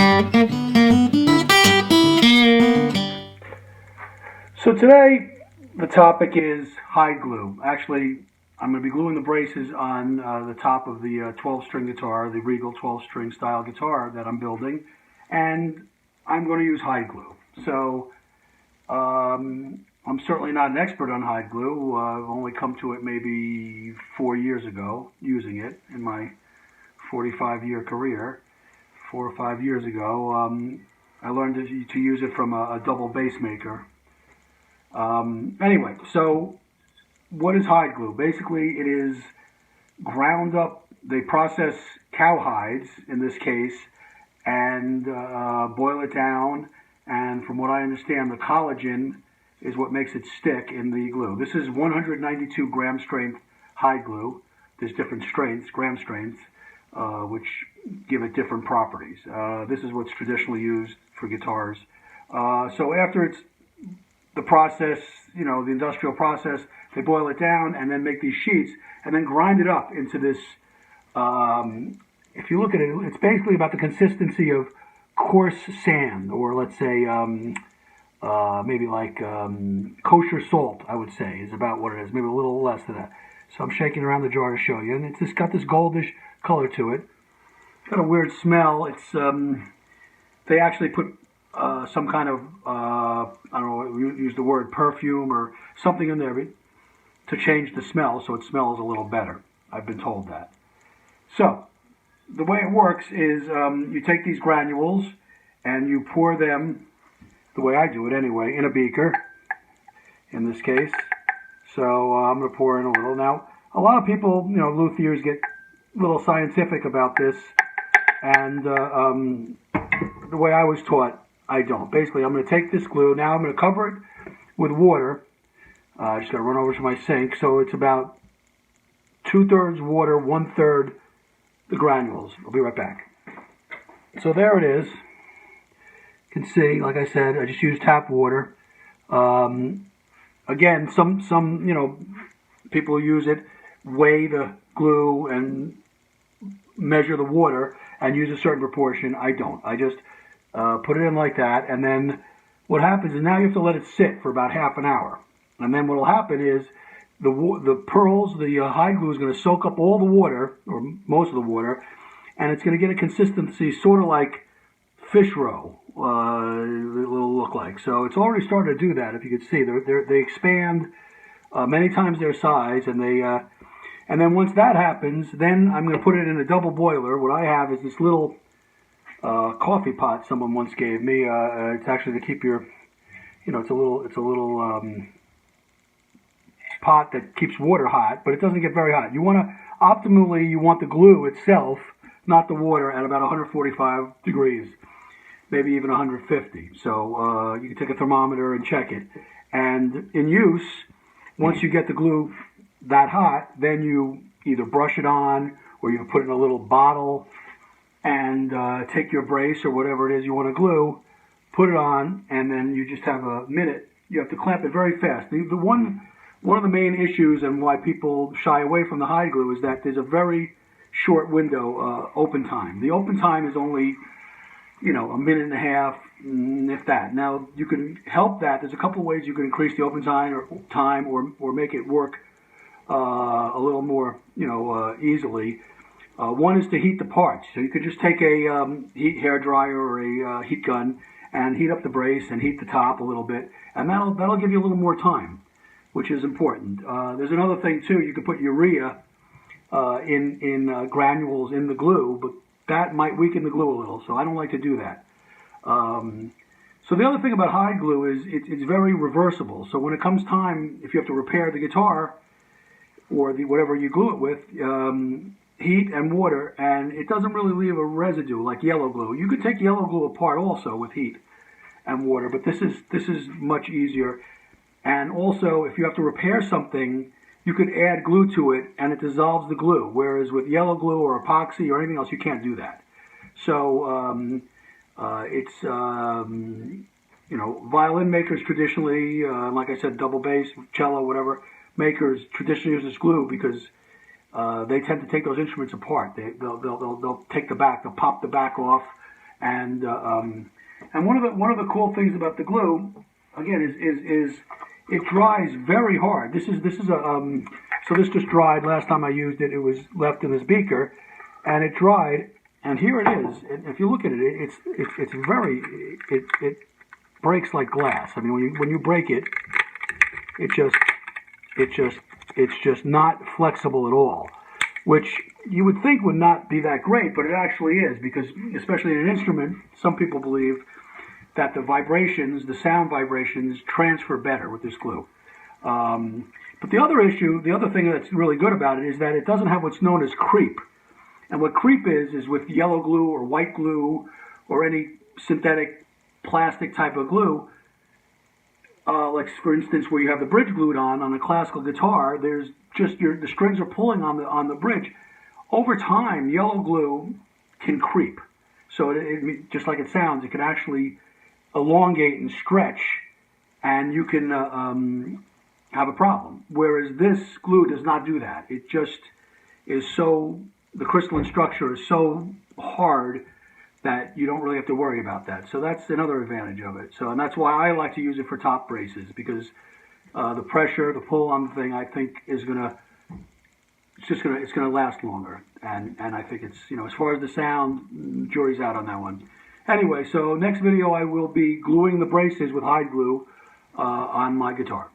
So today the topic is hide glue. Actually, I'm going to be gluing the braces on the top of the 12-string guitar, the Regal 12-string style guitar that I'm building, and I'm going to use hide glue. So I'm certainly not an expert on hide glue. I've only come to it maybe 4 years ago, using it in my 45-year career. 4 or 5 years ago, I learned to use it from a double bass maker. Anyway, so what is hide glue? Basically, it is ground up. They process cow hides, in this case, and boil it down. And from what I understand, the collagen is what makes it stick in the glue. This is 192 gram strength hide glue. There's different strengths, gram strengths, which give it different properties. This is what's traditionally used for guitars. So after it's the process, the industrial process, they boil it down and then make these sheets and then grind it up into this, if you look at it, it's basically about the consistency of coarse sand, or let's say maybe like kosher salt, I would say, is about what it is, maybe a little less than that. So I'm shaking around the jar to show you, and it's just got this goldish color to it. It's got a weird smell. It's they actually put some kind of, I don't know, use the word perfume or something in there to change the smell so it smells a little better. I've been told that. So the way it works is you take these granules and you pour them, the way I do it anyway, in a beaker, in this case. So I'm going to pour in a little. Now, a lot of people, luthiers, get a little scientific about this, and the way I was taught, I don't. Basically, I'm going to take this glue. Now I'm going to cover it with water. I just got to run over to my sink. So it's about 2/3 water, 1/3 the granules. I'll be right back. So there it is. You can see, like I said, I just used tap water. Again, some people use it, weigh the glue and measure the water and use a certain proportion. I don't. I just put it in like that, and then what happens is now you have to let it sit for about half an hour. And then what will happen is the pearls, the hide glue is going to soak up all the water, or most of the water, and it's going to get a consistency sort of like fish roe. It will look like. So it's already started to do that. If you could see, they expand many times their size, and and then once that happens, then I'm going to put it in a double boiler. What I have is this little coffee pot someone once gave me. It's actually to keep your, it's a little pot that keeps water hot, but it doesn't get very hot. You want the glue itself, not the water, at about 145 degrees, maybe even 150. So you can take a thermometer and check it. And in use, once you get the glue that hot, then you either brush it on, or you put it in a little bottle and take your brace or whatever it is you want to glue, put it on, and then you just have a minute. You have to clamp it very fast. One of the main issues and why people shy away from the hide glue is that there's a very short window open time. The open time is only, a minute and a half, if that. Now, you can help that. There's a couple of ways you can increase the open time or make it work a little more, easily. One is to heat the parts. So you could just take a heat hair dryer or a heat gun and heat up the brace and heat the top a little bit, and that'll give you a little more time, which is important. There's another thing too. You could put urea in granules in the glue, but that might weaken the glue a little. So I don't like to do that. So the other thing about hide glue is it's very reversible. So when it comes time, if you have to repair the guitar or whatever you glue it with, heat and water, and it doesn't really leave a residue like yellow glue. You could take yellow glue apart also with heat and water, but this is much easier. And also, if you have to repair something, you could add glue to it and it dissolves the glue, whereas with yellow glue or epoxy or anything else, you can't do that. So violin makers traditionally, like I said, double bass, cello, whatever, makers traditionally use this glue because they tend to take those instruments apart. They'll take the back, they'll pop the back off And one of the cool things about the glue, again, is it dries very hard. This is a so this just dried. Last time I used it, it was left in this beaker, and it dried. And here it is. And if you look at it, it's very it breaks like glass. I mean, when you break it, it's just not flexible at all, which you would think would not be that great, but it actually is, because especially in an instrument, some people believe that the vibrations, the sound vibrations, transfer better with this glue. But the other thing that's really good about it is that it doesn't have what's known as creep. And what creep is with yellow glue or white glue or any synthetic plastic type of glue, like for instance where you have the bridge glued on a classical guitar, there's just the strings are pulling on the bridge. Over time, yellow glue can creep. So it just like it sounds, it can actually elongate and stretch, and you can have a problem. Whereas this glue does not do that. It just is so, the crystalline structure is so hard that you don't really have to worry about that. So that's another advantage of it. So, and that's why I like to use it for top braces, because the pressure, the pull on the thing, I think is it's gonna last longer. And I think it's, as far as the sound, jury's out on that one. Anyway, so next video I will be gluing the braces with hide glue on my guitar.